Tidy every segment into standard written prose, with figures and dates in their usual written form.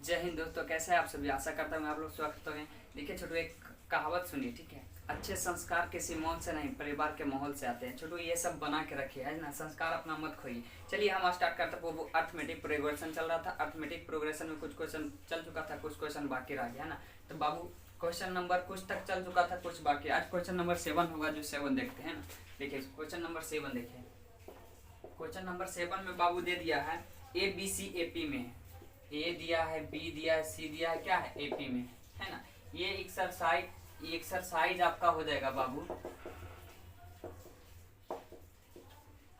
जय हिंद दोस्तों, कैसे हैं आप सभी। आशा करता हूँ आप लोग स्वस्थ होंगे। देखिए छोटू, एक कहावत सुनिए, ठीक है। अच्छे संस्कार किसी मौत से नहीं, परिवार के माहौल से आते हैं। छोटू, ये सब बना के रखिए, है ना। संस्कार अपना मत खोइए। चलिए हम स्टार्ट करते हैं। वो अर्थमेटिक प्रोग्रेशन चल रहा था। अर्थमेटिक प्रोग्रेशन में कुछ क्वेश्चन चल चुका था, कुछ क्वेश्चन बाकी रह गया, है ना। तो बाबू क्वेश्चन नंबर कुछ तक चल चुका था, कुछ बाकी। आज क्वेश्चन नंबर 7 होगा, जो 7 देखते हैं ना। देखिए क्वेश्चन नंबर 7 देखिए। क्वेश्चन नंबर 7 में बाबू दे दिया है ABC AP में है। ए दिया है, बी दिया है, सी दिया है, क्या है एपी में, है ना। ये एक्सरसाइज आपका हो जाएगा बाबू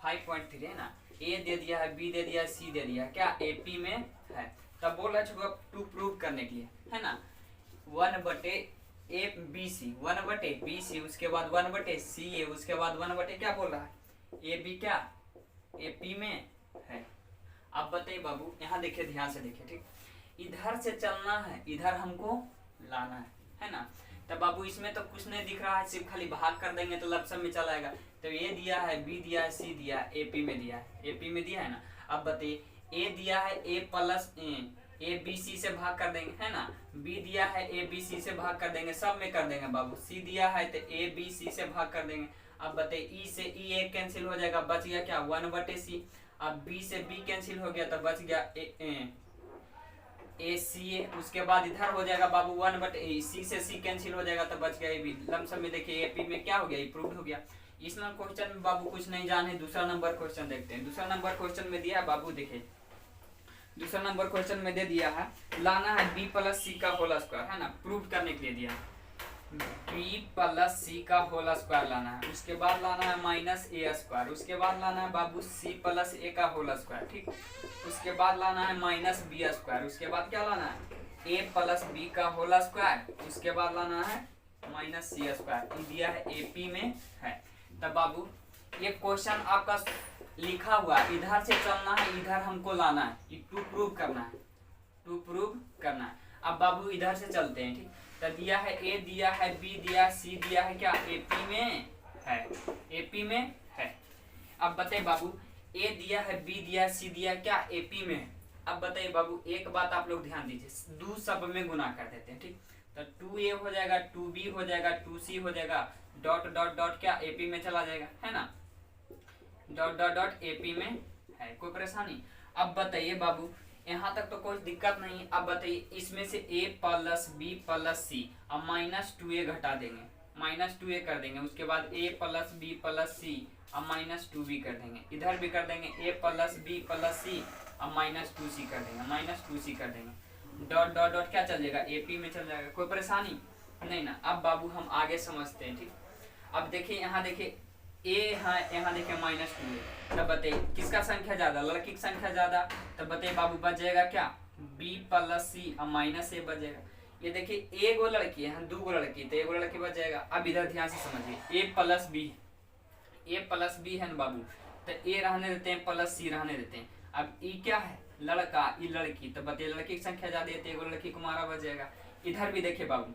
5.3, है ना। ए दे दिया है, बी दे दिया है, सी दे दिया है, क्या एपी में है। तब बोल रहा है टू प्रूव करने के लिए, है ना। 1/A BC, उसके बाद 1/CA, उसके बाद 1/ क्या बोल रहा है ए बी, क्या एपी में है। अब बताइए बाबू, यहाँ देखिए, ध्यान से देखिए, ठीक। इधर से चलना है, इधर हमको लाना है ना। तब बाबू इसमें तो कुछ नहीं दिख रहा है, सिर्फ खाली भाग कर देंगे तो लमसम में चला आएगा। तो ए दिया है, बी दिया है, सी दिया है, एपी में दिया है ना। अब बताइए, ए दिया है, ए बी सी से भाग कर देंगे, है ना। बी दिया है, ए बी सी से भाग कर देंगे, सब में कर देंगे बाबू। सी दिया है तो ए बी सी से भाग कर देंगे। अब बताइए, ई से ई एक कैंसिल हो जाएगा, बच गया क्या 1/C। अब बी से बी कैंसिल हो गया तो बच गया ए सी ए। उसके बाद इधर हो जाएगा बाबू 1/A, सी से सी कैंसिल हो जाएगा तो बच गया ए बी। लमसम में देखिए एपी में क्या हो गया, प्रूव्ड हो गया। इस नंबर क्वेश्चन में बाबू कुछ नहीं जाने। दूसरा नंबर क्वेश्चन देखते हैं। दूसरा नंबर क्वेश्चन में दिया है बाबू, देखिए दूसरा नंबर क्वेश्चन में दे दिया है, लाना है B+C का होल स्क्वायर, है ना। प्रूव करने के लिए दिया है B+C का होल स्क्वायर लाना है। उसके बाद लाना है -A²। उसके बाद लाना है बाबू C+A का होल स्क्वायर, ठीक। उसके बाद लाना है -B²। उसके बाद क्या लाना है A+B का होल स्क्वायर। उसके बाद लाना है -C²। दिया है AP में है। तब बाबू ये क्वेश्चन आपका लिखा हुआ, इधर से चलना है, इधर हमको लाना है, टू प्रूव करना है। अब बाबू इधर से चलते हैं, ठीक। तो दिया है ए दिया है, बी दिया है, सी दिया है, क्या एपी में है। अब बताइए बाबू, ए दिया है, बी दिया है, सी दिया है, क्या एपी में है। अब बताइए बाबू, एक बात आप लोग ध्यान दीजिए, दो सब में गुना कर देते हैं, ठीक। तो 2A हो जाएगा, 2B हो जाएगा, 2C हो जाएगा, डॉट डॉट डॉट क्या एपी में चला जाएगा, है ना। डॉट डॉट डॉट एपी में है, कोई परेशानी। अब बताइए बाबू, यहाँ तक तो कोई दिक्कत नहीं। अब बताइए, इसमें से A+B+C अब -2A घटा देंगे, -2A कर देंगे। उसके बाद A+B+C अब -2B कर देंगे। इधर भी कर देंगे A+B+C अब -2C कर देंगे, डॉट डॉट डॉट क्या चल जाएगा AP में चल जाएगा, कोई परेशानी नहीं ना। अब बाबू हम आगे समझते हैं, ठीक। अब देखिए, यहाँ देखिए ए है, यहाँ देखिए -2A। तब बताइए किसका संख्या ज्यादा, लड़की की संख्या ज्यादा। तब बताइए बाबू, बच जाएगा क्या B+C और -A बच जाएगा। ये देखिए एक गो लड़की है, दो गो लड़की, तो एक गो लड़की बच जाएगा। अब इधर ध्यान से समझिए, A+B है ना बाबू, तो A रहने देते हैं, +C रहने देते हैं। अब ई क्या है, लड़का, ई लड़की। तो बताइए लड़की की संख्या ज्यादा है, तो एक गो लड़की को मारा बच जाएगा। इधर भी देखिए बाबू,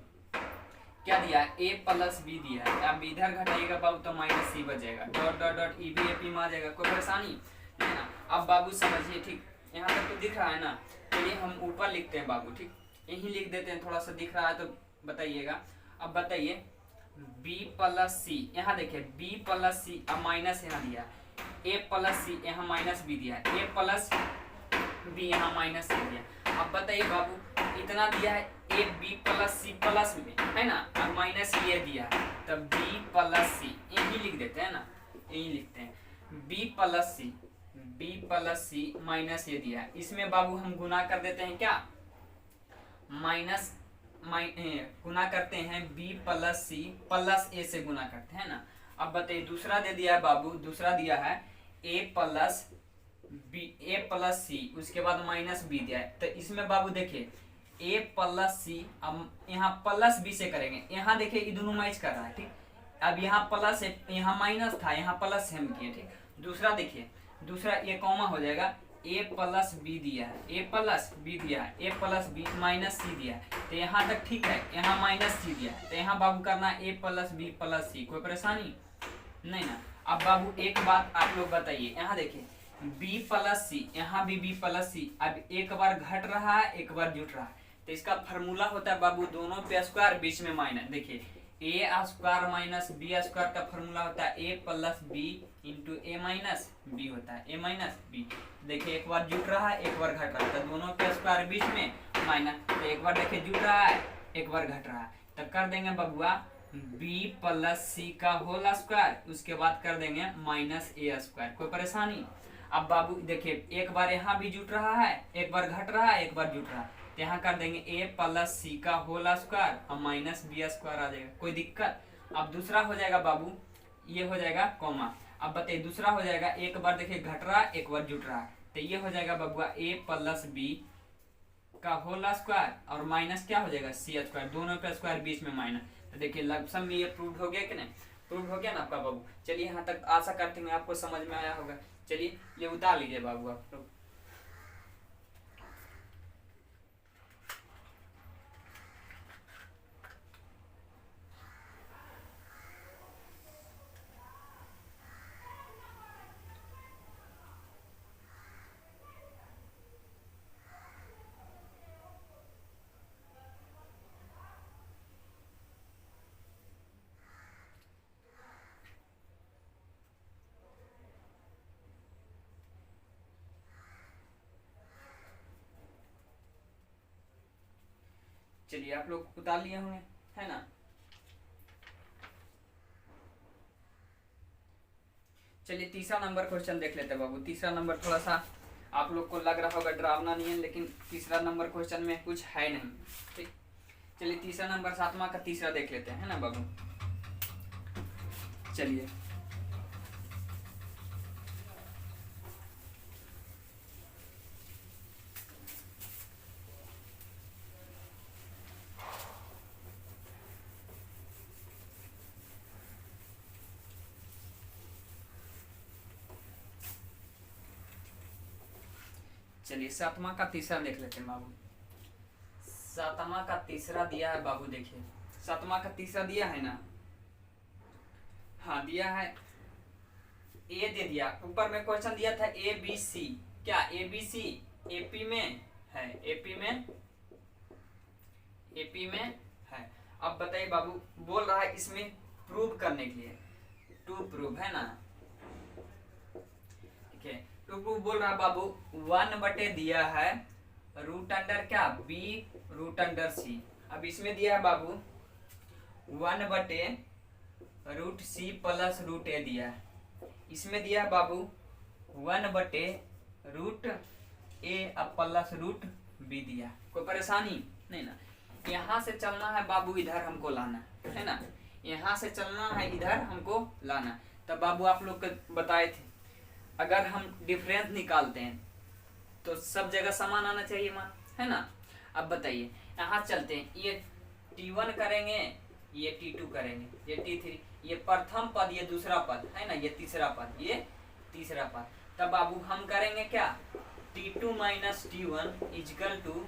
क्या दिया है A+B दिया है। अब इधर घटाइएगा बाबू तो -C बच जाएगा, डॉट डॉट डॉट ई भी एपी में आ जाएगा, कोई परेशानी नहीं ना। अब बाबू समझिए, ठीक। यहाँ तक तो दिख रहा है ना। चलिए हम ऊपर लिखते हैं बाबू, ठीक। यही लिख देते हैं, थोड़ा सा दिख रहा है तो बताइएगा। अब बताइए B+C, यहाँ देखिए B+C अब माइनस यहाँ दिया है, A+C यहाँ -B दिया है, A+B यहाँ -C दिया। अब बताइए बाबू, इतना दिया है AB+C प्लस में, है ना, और माइनस ये दिया है, तब B+C यही लिख देते हैं ना, यही लिखते हैं B+C माइनस ये दिया है। इसमें बाबू हम गुना कर देते हैं, क्या गुना करते हैं B+C +A से गुना करते हैं ना। अब बताइए दूसरा दे दिया है बाबू, दूसरा दिया है A+C, उसके बाद -B दिया है। तो इसमें बाबू देखिए A+C अब यहाँ +B से करेंगे। यहाँ देखिए ये दोनों मैच कर रहा है, ठीक। अब यहाँ प्लस है, यहाँ माइनस था, यहाँ प्लस हम किए, ठीक। दूसरा देखिए, दूसरा ये कॉमा हो जाएगा, A+B दिया है, A+B दिया है, A+B -C दिया है। तो यहाँ तक ठीक है, यहाँ -C दिया है, तो यहाँ बाबू करना A+B+C, कोई परेशानी नहीं ना। अब बाबू एक बात आप लोग बताइए, यहाँ देखिए बी प्लस सी, यहाँ भी बी प्लस सी। अब एक बार घट रहा है एक बार जुट रहा है, तो इसका फॉर्मूला होता है बाबू दोनों पे स्क्वायर बीच में माइनस। देखिए ए स्क्वायर माइनस बी स्क्वायर का फॉर्मूला होता है ए प्लस बी इंटू ए माइनस बी होता है, ए माइनस बी। देखिए एक बार जुट रहा है एक बार घट रहा है, तो दोनों पे स्क्वायर बीच में माइनस। तो एक बार देखिए जुट रहा है एक बार घट रहा है, तो कर देंगे बबुआ बी प्लस सी का होल स्क्वायर, उसके बाद कर देंगे माइनस ए स्क्वायर। कोई परेशानी? अब बाबू देखिए एक बार यहाँ भी जुट रहा है एक बार घट रहा है एक बार जुट रहा है, तो यहाँ कर देंगे ए प्लस सी का होल स्क्वायर और माइनस बी स्क्वायर आ जाएगा। कोई दिक्कत? अब दूसरा हो जाएगा बाबू, ये हो जाएगा कॉमा। अब बताइए दूसरा हो जाएगा एक बार देखिए घट रहा है एक बार जुट रहा है, तो ये हो जाएगा बबुआ ए प्लस बी का होल स्क्वायर और माइनस क्या हो जाएगा सी स्क्वायर, दोनों का स्क्वायर बीच में माइनस। तो देखिए लमसम में ये प्रूव हो गया कि नहीं? प्रूव हो गया ना आपका बाबू। चलिए यहाँ तक आशा करते हैं आपको समझ में आया होगा। चलिए ये उतार लीजिए बाबू आप लोग। चलिए आप लोग उतार लिए होंगे है ना। चलिए तीसरा नंबर क्वेश्चन देख लेते हैं बाबू। तीसरा नंबर थोड़ा सा आप लोग को लग रहा होगा डरावना नहीं है, लेकिन तीसरा नंबर क्वेश्चन में कुछ है नहीं। ठीक, चलिए तीसरा नंबर सातवां का तीसरा देख लेते हैं है ना बाबू। चलिए चलिए सातवां का तीसरा देख लेते हैं बाबू। सातवां का तीसरा दिया है बाबू, देखिए सातवां का तीसरा दिया है ना। हाँ दिया है, ए दे दिया, ऊपर में क्वेश्चन दिया था ए बी सी। क्या ए बी सी एपी में है? एपी में है। अब बताइए बाबू, बोल रहा है इसमें प्रूव करने के लिए, टू प्रूव है ना। ठीक है, टू प्रूव बोल रहा है बाबू 1 दिया है रूट अंडर क्या बी रूट अंडर सी। अब इसमें दिया है बाबू 1 √c प्लस √a दिया है। इसमें दिया है बाबू 1 √a अब प्लस √b दिया। कोई परेशानी नहीं ना। यहाँ से चलना है बाबू इधर हमको लाना है ना, यहाँ से चलना है इधर हमको लाना। तब बाबू आप लोग को बताए थे अगर हम डिफरेंस निकालते हैं तो सब जगह समान आना चाहिए मान, है ना। अब बताइए यहाँ चलते हैं, ये T1 करेंगे ये T2 करेंगे, ये T3, ये प्रथम पद ये दूसरा पद है ना, ये तीसरा पद ये तीसरा पद। तब बाबू हम करेंगे क्या T2 minus T1 is equal to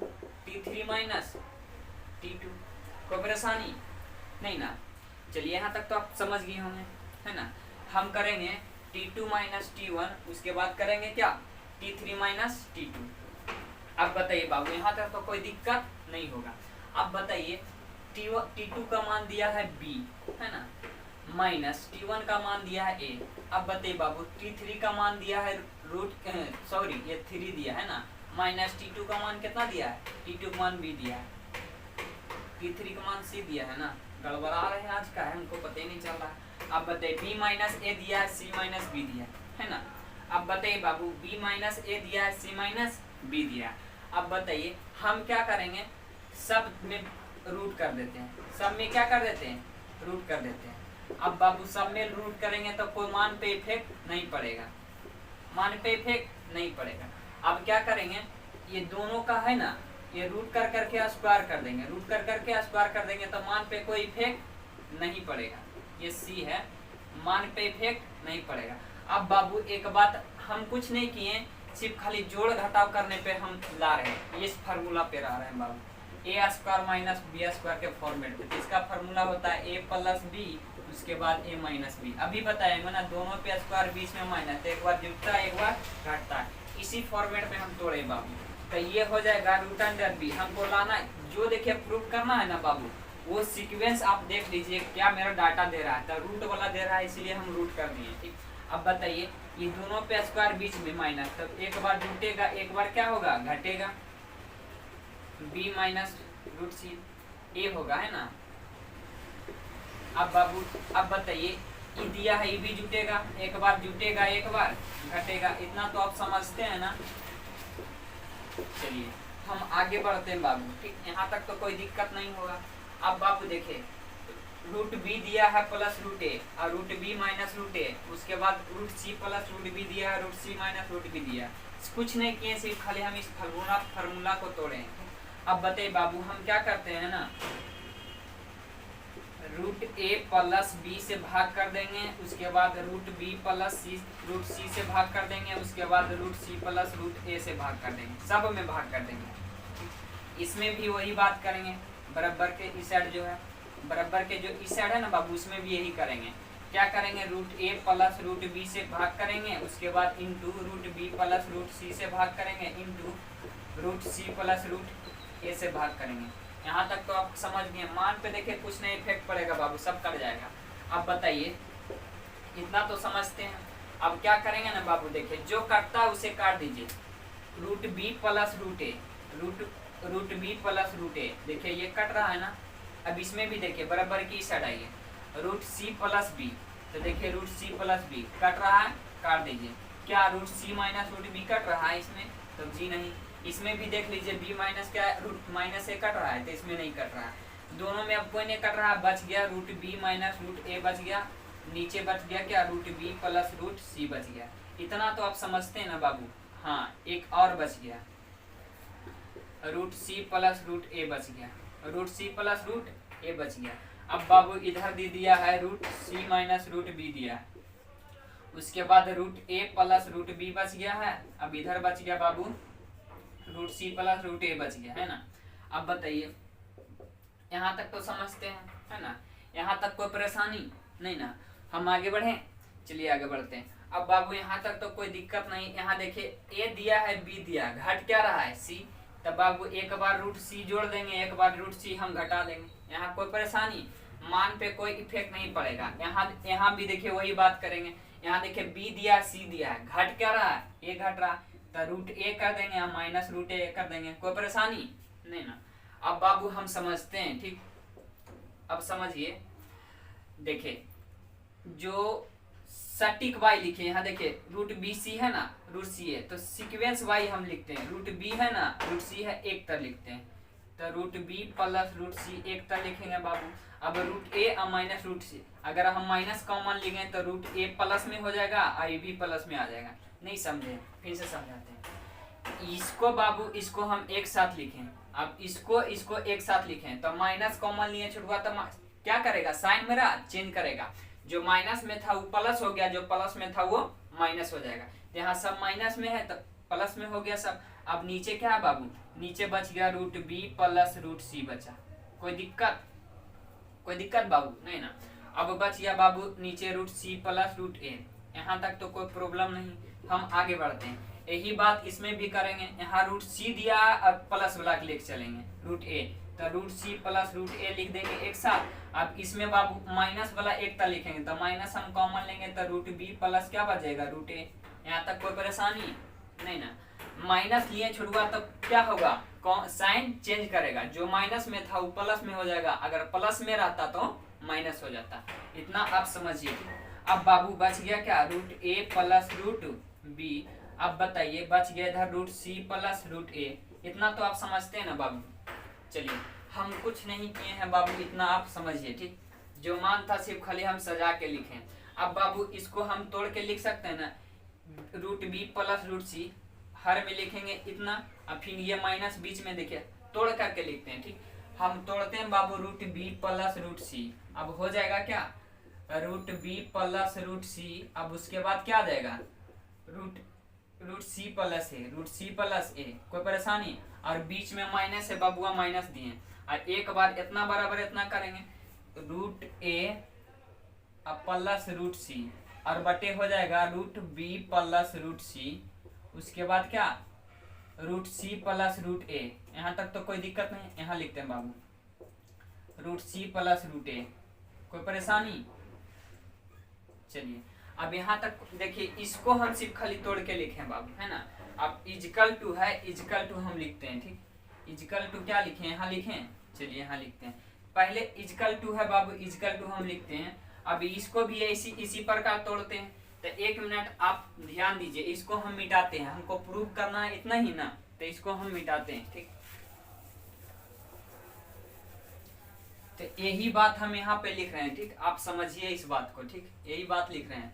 T3 minus T2। कोई परेशानी नहीं ना। चलिए यहाँ तक तो आप समझ गए होंगे है ना। हम करेंगे T2 माइनस T1, उसके बाद करेंगे क्या T3 माइनस T2। अब बताइए बाबू यहाँ तक तो कोई दिक्कत नहीं होगा। अब बताइए T2 का मान दिया है B है ना, माइनस T1 का मान दिया है A। अब बताइए बाबू T3 का मान दिया है ये 3 दिया है ना, माइनस T2 का मान कितना दिया है, T2 का मान B दिया है, T3 का मान C दिया है ना। गड़बड़ा रहे हैं आज का है, हमको पता ही नहीं चल रहा है। अब बताइए B माइनस A दिया है, C माइनस B दिया है ना। अब बताइए बाबू B माइनस A दिया है, C माइनस B दिया है। अब बताइए हम क्या करेंगे, सब में रूट कर देते हैं, सब में क्या कर देते हैं रूट कर देते हैं। अब बाबू सब में रूट करेंगे तो कोई मान पे इफेक्ट नहीं पड़ेगा, मान पे इफेक्ट नहीं पड़ेगा। अब क्या करेंगे, ये दोनों का है ना, ये रूट कर करके स्क्वायर कर देंगे, रूट कर करके स्क्वायर कर देंगे तो मान पे कोई इफेक्ट नहीं पड़ेगा। ये C है, मान पे इफेक्ट नहीं पड़ेगा। अब बाबू एक बात हम कुछ नहीं किए, सिर्फ खाली जोड़ घटाव करने पे हम ला रहे हैं, इस फार्मूला पे ला रहे हैं बाबू, a² माइनस b² के फॉर्मेट पे। इसका फार्मूला होता है a प्लस बी उसके बाद a माइनस बी। अभी बताएंगे ना दोनों पे स्क्वायर बीच में माइनस, तो एक बार जुटता है एक बार घटता है, इसी फॉर्मेट में हम तोड़े बाबू। तो ये हो जाएगा रूट अंडर बी। हमको लाना जो देखिए प्रूफ करना है ना बाबू, वो सीक्वेंस आप देख लीजिए क्या मेरा डाटा दे रहा है। तो रूट वाला दे रहा है इसलिए हम रूट कर दिए, ठीक। अब बताइए ये दोनों पे स्क्वायर बीच में माइनस, तो एक बार जुटेगा एक बार क्या होगा घटेगा, b माइनस रूट सी ए होगा, है ना। अब बाबू अब बताइए ये दिया है, ये भी जुटेगा, एक बार जुटेगा एक बार घटेगा, इतना तो आप समझते हैं ना। चलिए हम आगे बढ़ते हैं बाबू, ठीक। यहाँ तक तो कोई दिक्कत नहीं होगा। अब बाबू देखिए रूट बी दिया है प्लस रूट ए और root B minus root A, उसके बाद root C plus root B दिया है, root C minus root B दिया। कुछ नहीं किए, सिर्फ खाली हम इस फार्मूला को तोड़े। अब बताइए बाबू हम क्या करते हैं ना, रूट ए प्लस बी से भाग कर देंगे, उसके बाद रूट बी प्लस सी रूट सी से भाग कर देंगे, उसके बाद root C plus root A से भाग कर देंगे, सब में भाग कर देंगे। इसमें भी वही बात करेंगे, बराबर के इस साइड जो है, बराबर के जो इस साइड है ना बाबू, उसमें भी यही करेंगे। क्या करेंगे root A plus root B से भाग करेंगे, उसके बाद into root B plus root C से भाग करेंगे, into root C plus root A से भाग करेंगे। यहाँ तक तो आप समझ गए। मान पे देखिए कुछ नहीं इफेक्ट पड़ेगा बाबू, सब कट जाएगा। अब बताइए इतना तो समझते हैं। अब क्या करेंगे ना बाबू, देखिए जो कटता है उसे काट दीजिए। रूट बी प्लस रूट ए, रूट बी प्लस रूट ए, देखिए ये कट रहा है ना। अब इसमें भी देखिए बराबर की साइड आइए, रूट सी प्लस बी, तो देखिए root C plus B cut रहा है, काट दीजिए। क्या root C minus root B cut रहा है इसमें, तो जी नहीं। इसमें भी देख लीजिए बी माइनस क्या रूट माइनस ए कट रहा है, तो इसमें नहीं कट रहा है। दोनों में अब कोई नहीं कट रहा, बच गया रूट बी माइनस रूट ए बच गया, नीचे बच गया क्या रूट बी प्लस रूट सी बच गया। इतना तो आप समझते हैं ना बाबू। हाँ एक और बच गया, रूट सी प्लस रूट ए बच गया, रूट सी प्लस रूट ए बच गया। अब बाबू इधर दे दिया है root C minus root B दिया है, उसके बाद root A plus root B बच गया है। अब इधर बच गया बाबू रूट सी प्लस रूट ए बच गया, है ना। अब बताइए यहाँ तक तो समझते हैं, है ना। यहाँ तक कोई परेशानी नहीं ना, हम आगे बढ़े। चलिए आगे बढ़ते हैं। अब बाबू यहाँ तक तो कोई दिक्कत नहीं। यहाँ देखिए ए दिया है बी दिया, घट क्या रहा है सी, तब बाबू एक बार रूट सी जोड़ देंगे, एक बार रूट सी हम घटा देंगे। यहाँ कोई परेशानी, मान पे कोई इफेक्ट नहीं पड़ेगा। यहाँ भी देखिए वही बात करेंगे। यहाँ देखिए बी दिया सी दिया, घट क्या रहा है ए घट रहा, तो रूट ए कर देंगे, हम माइनस रूट ए कर देंगे, कोई परेशानी नहीं ना। अब बाबू हम समझते हैं, ठीक। अब समझिए देखिए जो सटीक वाई लिखे, यहाँ देखिए रूट बी सी है ना, रूट सी है, तो सीक्वेंस वाई हम लिखते हैं। रूट बी है ना, रूट सी है, एक तरह लिखते हैं, तो रूट बी प्लस रूट सी एक तरह लिखेंगे बाबू। अब रूट ए और माइनस रूट सी, अगर हम माइनस कॉमन लिखें तो रूट ए प्लस में हो जाएगा और ए भी प्लस में आ जाएगा। नहीं समझे, फिर से समझाते हैं। इसको बाबू इसको हम एक साथ लिखें, अब इसको एक साथ लिखें, तो माइनस कॉमन लिए छुड़वा, तो क्या करेगा साइन मेरा चेंज करेगा। जो माइनस में था वो प्लस हो गया, जो प्लस में था वो माइनस हो जाएगा। यहाँ सब माइनस में है तो प्लस में हो गया सब। अब नीचे क्या है बाबू, नीचे बच गया रूट बी प्लस रूट सी बचा। कोई दिक्कत बाबू नहीं ना। अब बच गया बाबू नीचे रूट सी प्लस रूट ए। यहाँ तक तो कोई प्रॉब्लम नहीं, हम आगे बढ़ते हैं। यही बात इसमें भी करेंगे। यहाँ रूट सी दिया, अब प्लस वाला लेके चलेंगे रूट ए, तो रूट सी प्लस रूट ए लिख देंगे एक साथ। अब इसमें बाबू माइनस वाला एक तरह लिखेंगे, तो माइनस हम कॉमन लेंगे, तो रूट बी प्लस क्या बचेगा रूट ए। यहाँ तक कोई परेशानी नहीं ना। माइनस लिए छुड़वा तो क्या होगा, साइन चेंज करेगा, जो माइनस में था वो प्लस में हो जाएगा, अगर प्लस में रहता तो माइनस हो जाता। इतना आप समझिए। अब बाबू बच गया क्या root A plus root B. अब बताइए बच गया इधर रूट सी प्लस रूट ए। इतना तो आप समझते हैं ना बाबू। चलिए हम कुछ नहीं किए हैं बाबू, इतना आप समझिए, ठीक। जो मान था सिर्फ खाली हम सजा के लिखें। अब बाबू इसको हम तोड़ के लिख सकते हैं ना, रूट बी प्लस रूट सी हर में लिखेंगे इतना, अब फिर ये माइनस बीच में देखिए तोड़ करके लिखते हैं, ठीक। हम तोड़ते हैं बाबू रूट बी प्लस रूट सी। अब हो जाएगा क्या रूट बी प्लस रूट सी। अब उसके बाद क्या आ जाएगा रूट सी प्लस ए, रूट सी प्लस ए। कोई परेशानी, और बीच में माइनस है बाबुआ, माइनस दिए, और एक बार इतना बराबर इतना करेंगे, रूट ए अब प्लस रूट सी और बटे हो जाएगा रूट बी प्लस रूट सी, उसके बाद क्या रूट सी प्लस रूट ए। यहाँ तक तो कोई दिक्कत नहीं, यहाँ लिखते हैं बाबू रूट सी प्लस रूट ए। कोई परेशानी? चलिए अब यहाँ तक देखिए, इसको हम सिर्फ खाली तोड़ के लिखें बाबू, है ना। अब इजकल टू है, इजकल टू हम लिखते हैं, ठीक। इजकल टू क्या लिखें, यहाँ लिखें। चलिए यहाँ लिखते हैं, पहले इजकल टू है बाबू, इजकल टू हम लिखते हैं। अब इसको भी इसी प्रकार तोड़ते हैं। तो एक मिनट आप ध्यान दीजिए, इसको हम मिटाते हैं, हमको प्रूव करना है इतना ही ना, तो इसको हम मिटाते हैं, ठीक। तो यही बात हम यहाँ पे लिख रहे हैं, ठीक। आप समझिए इस बात को, ठीक। यही बात लिख रहे हैं,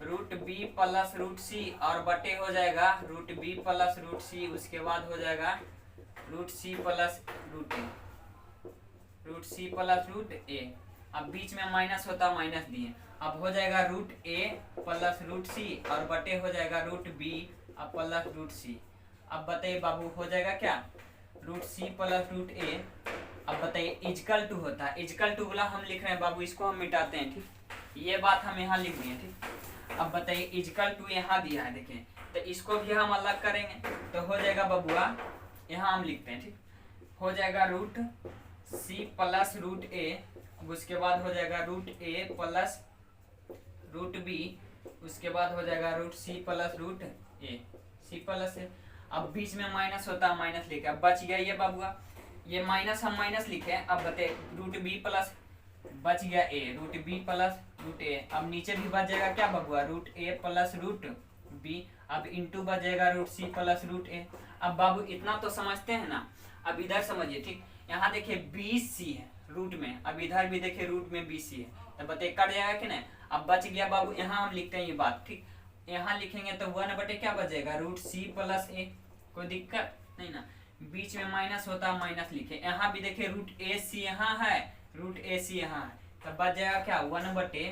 रूट बी प्लस रूट सी और बटे हो जाएगा रूट बी प्लस रूट सी, उसके बाद हो जाएगा रूट सी प्लस रूट ए, रूट सी प्लस रूट ए। अब बीच में माइनस होता माइनस दिए, अब हो जाएगा रूट ए प्लस रूट सी और बटे हो जाएगा रूट बी और प्लस रूट सी। अब बताइए बाबू हो जाएगा क्या रूट सी प्लस रूट ए। अब बताइए इजकल टू होता है, इजकल टू वाला हम लिख रहे हैं बाबू, इसको हम मिटाते हैं, ठीक। ये बात हम यहाँ लिख दिए, ठीक। अब बताइए इजकल टू यहाँ दिया है, देखिए, तो इसको भी हम अलग करेंगे तो हो जाएगा बबुआ, यहाँ हम लिखते हैं, ठीक। हो जाएगा root C plus root A, उसके बाद हो जाएगा root A plus root B, उसके बाद हो जाएगा रूट सी प्लस रूट ए, सी प्लस ए। अब बीच में माइनस होता है माइनस लिखे, अब बच गया ये बाबुआ, ये माइनस हम माइनस लिखे। अब बताए रूट बी प्लस बच गया ए, रूट बी प्लस रूट ए। अब नीचे भी बच जाएगा क्या बबुआ root A plus root B, अब इंटू बच जाएगा रूट सी प्लस रूट ए। अब बाबू इतना तो समझते हैं ना, अब इधर समझिए, ठीक। यहाँ देखिए बी सी है रूट में, अब इधर भी देखिए रूट में बी सी है, तो बताइए कट जाएगा कि नहीं। अब बच गया बाबू, यहाँ हम लिखते हैं ये बात, ठीक। यहाँ लिखेंगे तो 1 बटे क्या बचेगा रूट सी प्लस ए, कोई दिक्कत नहीं ना। बीच में माइनस होता है माइनस लिखे, यहाँ भी देखिए रूट ए सी यहाँ है, रूट ए सी यहाँ है, तो बच जाएगा क्या 1 बटे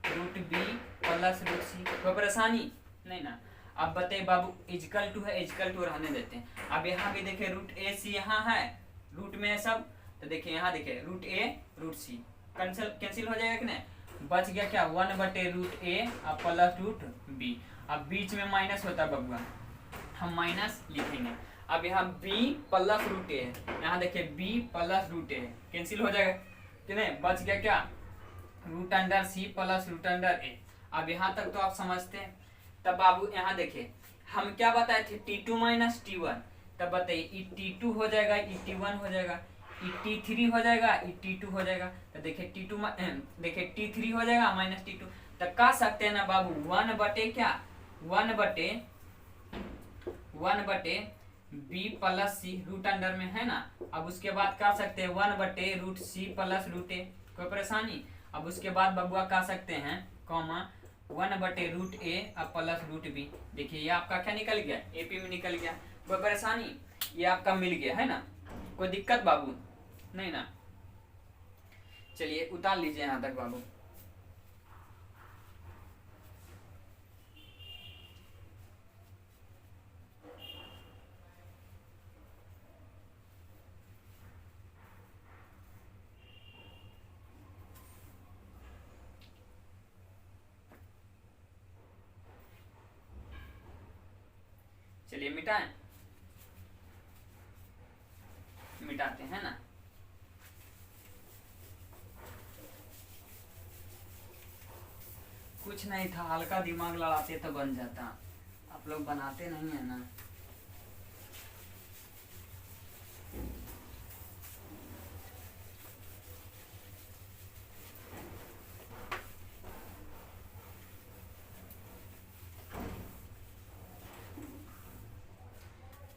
रूट बी प्लस रूट सी। कोई परेशानी नहीं ना। अब बताइए बाबू इजकल टू है, इजकल टू रहने देते हैं। अब यहाँ भी देखिए रूट ए सी यहाँ है, रूट में है सब, तो देखिए यहाँ देखिए रूट ए रूट सी कैंसिल हो जाएगा कि नहीं। बच गया क्या 1 बटे रूट ए और प्लस रूट बी। अब बीच में माइनस होता है बबुआ, हम माइनस लिखेंगे। अब यहाँ b प्लस रूट ए है, यहाँ देखिए b plus root A cancel हो जाएगा कि नहीं। बच गया क्या root under C plus root under A. अब यहाँ तक तो आप समझते हैं। तब बाबू यहाँ देखिए हम क्या बताए थे t2 माइनस t1, तब बताइए t2 हो जाएगा t1 हो जाएगा, t3 हो जाएगा t2 हो जाएगा। तो देखिए t2 देखिए t3 हो जाएगा माइनस t2, तो कह सकते हैं ना बाबू 1 बटे क्या 1 बटे b प्लस सी रूट अंडर में है ना। अब उसके बाद कह सकते हैं 1 बटे रूट सी प्लस रूट ए, कोई परेशानी। अब उसके बाद बबुआ कह सकते हैं कॉमा 1 बटे रूट ए और प्लस रूट बी। देखिए ये आपका क्या निकल गया एपी में निकल गया, कोई परेशानी, ये आपका मिल गया है ना, कोई दिक्कत बाबू नहीं ना। चलिए उतार लीजिए यहाँ तक बाबू। चलिए मिटाएं, मिटाते हैं ना। कुछ नहीं था, हल्का दिमाग लड़ाते तो बन जाता, आप लोग बनाते नहीं है ना।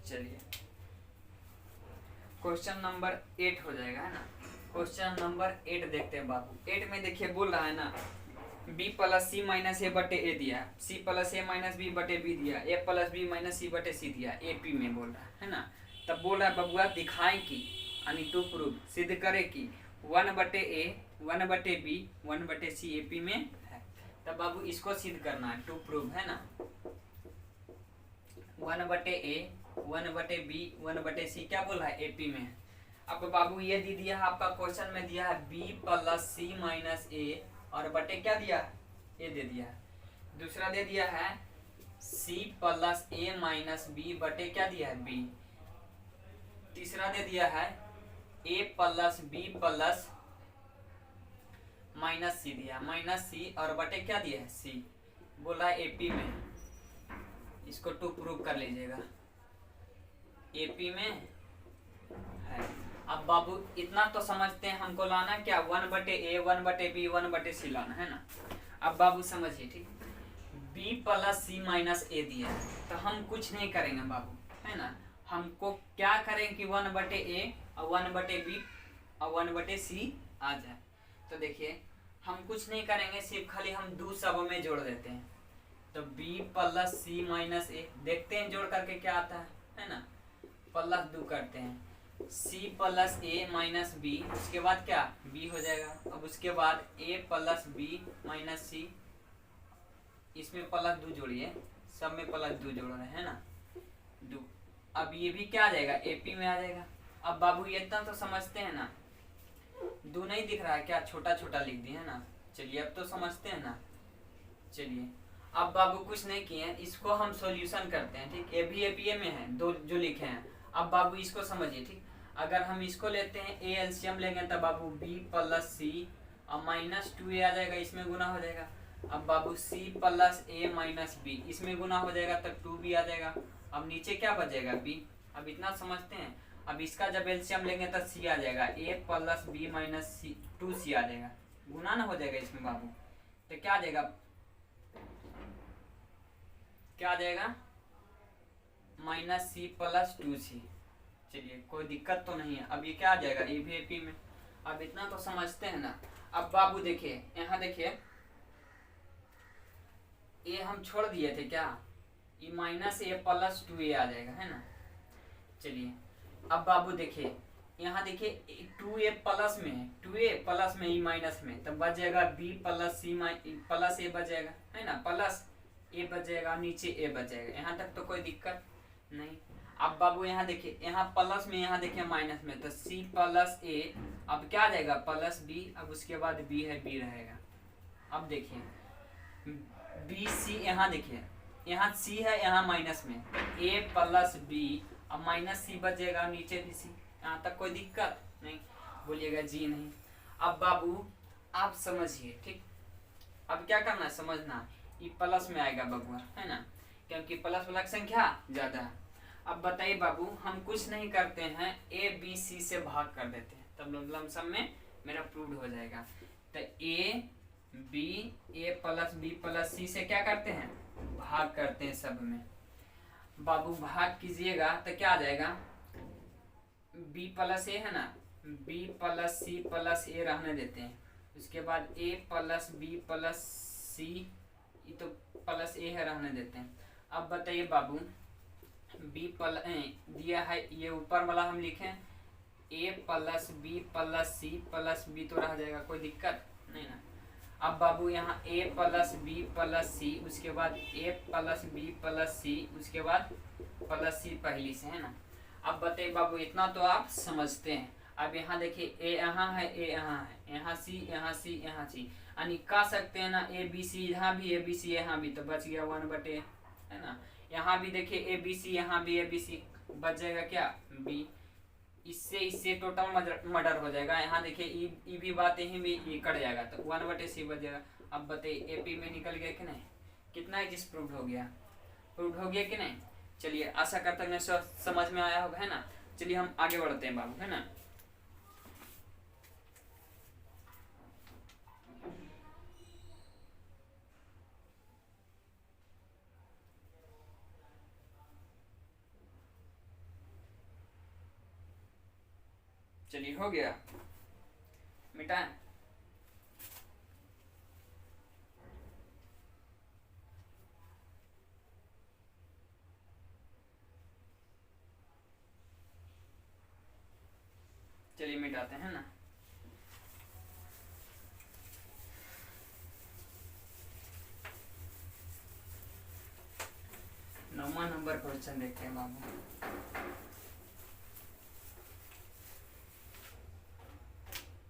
चलिए क्वेश्चन नंबर 8 हो जाएगा है ना। क्वेश्चन नंबर 8 देखते हैं बाबू। 8 में देखिए बोल रहा है ना b प्लस सी माइनस ए बटे ए दिया, c प्लस ए माइनस बी बटे बी दिया, a प्लस बी माइनस सी बटे सी दिया, ए पी में बोल रहा है ना। तब बोल रहा है बबुआ दिखाएं कि यानी टू प्रूव सिद्ध करे कि 1 बटे ए 1 बटे बी 1 बटे सी ए पी में है। तब बाबू इसको सिद्ध करना है, टू प्रूव है ना। 1 बटे ए 1 बटे बी 1 बटे सी क्या बोल रहा है एपी में। अब बाबू ये दे दिया है आपका क्वेश्चन में दिया है b प्लस सी माइनस ए और बटे क्या दिया है, ए दे दिया है। दूसरा दे दिया है सी प्लस ए माइनस बी बटे क्या दिया है, बी। तीसरा दे दिया है ए प्लस बी प्लस माइनस सी दिया, माइनस सी और बटे क्या दिया है, सी। बोला है एपी में, इसको टू प्रूव कर लीजिएगा, एपी में है। अब बाबू इतना तो समझते हैं, हमको लाना क्या, 1/a 1/b 1/c लाना है ना। अब बाबू समझिए ठीक, b प्लस सी माइनस ए दिया है तो हम कुछ नहीं करेंगे बाबू, है ना। हमको क्या करें कि 1/a और 1/b और 1/c आ जाए। तो देखिए हम कुछ नहीं करेंगे, सिर्फ खाली हम दो सब में जोड़ देते हैं। तो b प्लस सी माइनस ए देखते हैं जोड़ करके क्या आता है ना। प्लस 2 करते हैं, c प्लस ए माइनस बी, उसके बाद क्या b हो जाएगा। अब उसके बाद a प्लस बी माइनस सी, इसमें प्लस 2 जोड़िए, सब में प्लस 2 जोड़ रहे हैं ना, 2। अब ये भी क्या आ जाएगा, एपी में आ जाएगा। अब बाबू ये इतना तो समझते हैं ना, 2 नहीं दिख रहा है क्या, छोटा छोटा लिख दिए है ना। चलिए अब तो समझते हैं ना। चलिए अब बाबू कुछ नहीं किए हैं, इसको हम सॉल्यूशन करते हैं ठीक। ए भी एपीए में है, दो जो लिखे हैं। अब बाबू इसको समझिए ठीक, अगर हम इसको लेते हैं ए एलसीएम लेंगे तब बाबू बी प्लस सी और माइनस 2a आ जाएगा, इसमें गुना हो जाएगा। अब बाबू सी प्लस ए माइनस बी, इसमें गुना हो जाएगा तब 2b आ जाएगा। अब नीचे क्या बचेगा, b। अब इतना समझते हैं। अब इसका जब एलसीएम लेंगे तब c आ जाएगा, a plus B minus C 2c आ जाएगा, गुना ना हो जाएगा इसमें बाबू। तो क्या आ जाएगा, क्या आ जाएगा, माइनस सी प्लस 2c। चलिए कोई दिक्कत तो नहीं है। अब ये क्या आ जाएगा, ए भी एपी में। अब इतना तो समझते हैं ना। अब बाबू देखिए यहाँ देखिए, ए हम छोड़ दिए थे क्या, ये माइनस ए प्लस 2a आ जाएगा, है ना। चलिए अब बाबू देखिए यहाँ देखिए 2a प्लस में है, 2a प्लस में ई माइनस में, तब बच जाएगा b प्लस सी प्लस ए बच जाएगा, है ना, प्लस ए बच जाएगा, नीचे ए बच जाएगा। यहाँ तक तो कोई दिक्कत नहीं। अब बाबू यहाँ देखिए, यहाँ प्लस में, यहाँ देखिए माइनस में, तो c प्लस ए, अब क्या आ जाएगा प्लस b, अब उसके बाद b है, b रहेगा। अब देखिए बी सी, यहाँ देखिए यहाँ c है, यहाँ माइनस में, a प्लस b अब माइनस सी बच जाएगा, नीचे भी सी। यहाँ तक कोई दिक्कत नहीं, बोलिएगा जी नहीं। अब बाबू आप समझिए ठीक, अब क्या करना है समझना, ये प्लस में आएगा बबुआ, है ना, क्योंकि प्लस वाला संख्या ज्यादा है। अब बताइए बाबू, हम कुछ नहीं करते हैं, ए बी सी से भाग कर देते हैं, तब लमसम में मेरा प्रूव हो जाएगा। तो A B, A plus B plus C से क्या करते हैं, भाग करते हैं सब में। बाबू भाग कीजिएगा तो क्या आ जाएगा, b प्लस ए है ना, b प्लस सी प्लस ए रहने देते हैं, उसके बाद a प्लस बी प्लस सी, ये तो प्लस ए है, रहने देते हैं। अब बताइए बाबू, b प्लस दिया है, ये ऊपर वाला हम लिखें a plus B plus C plus B, तो रह जाएगा, कोई दिक्कत नहीं ना। अब बाबू यहाँ a प्लस बी प्लस सी, उसके बाद a प्लस बी प्लस सी, उसके बाद प्लस सी पहली से, है ना। अब बताइए बाबू, इतना तो आप समझते हैं। अब यहाँ देखिए a यहाँ है, a यहाँ है, यहाँ c यहाँ c यहाँ c, यानी कह सकते हैं ना ए बी सी, यहाँ भी ए बी सी यहाँ भी, तो बच गया 1/a, है ना। यहाँ भी देखिए ए बी सी, यहाँ भी ए बी सी, बच जाएगा क्या, b। इससे टोटल मर्डर हो जाएगा। यहाँ देखिए ई भी बात यहीं भी ये कट जाएगा, तो 1/c बच जाएगा। अब बताइए एपी में निकल गया कि नहीं, कितना है जिस प्रूव हो गया, प्रूव हो गया कि नहीं। चलिए आशा करता हूँ समझ में आया होगा, है ना। चलिए हम आगे बढ़ते हैं बाबू, है ना। चलिए हो गया, मिटाएं। चलिए मिटाते हैं ना। नौवां नंबर क्वेश्चन देखते हैं बाबू।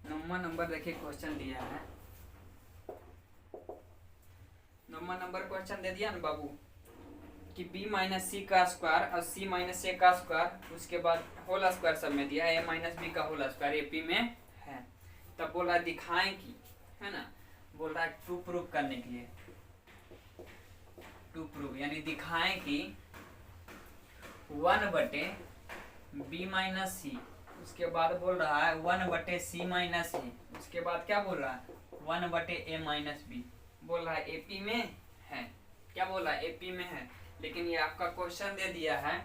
नौवां नंबर देखिए क्वेश्चन दिया है, क्वेश्चन दे दिया ना बाबू कि b माइनस सी का स्क्वायर और c माइनस ए का स्क्वायर, उसके बाद होल स्क्वायर सब में दिया है, a माइनस बी का होल स्क्वायर एपी में है। तब बोल रहा है दिखाएं कि, है ना, बोल रहा है टू प्रूव करने के लिए, टू प्रूव यानी दिखाएं कि 1 बटे बी माइनस सी, उसके बाद बोल रहा है 1 बटे सी माइनस ए, उसके बाद क्या बोल रहा है 1 बटे ए माइनस बी, बोल रहा है एपी में है। क्या बोल रहा है एपी में है, लेकिन ये आपका क्वेश्चन दे दिया है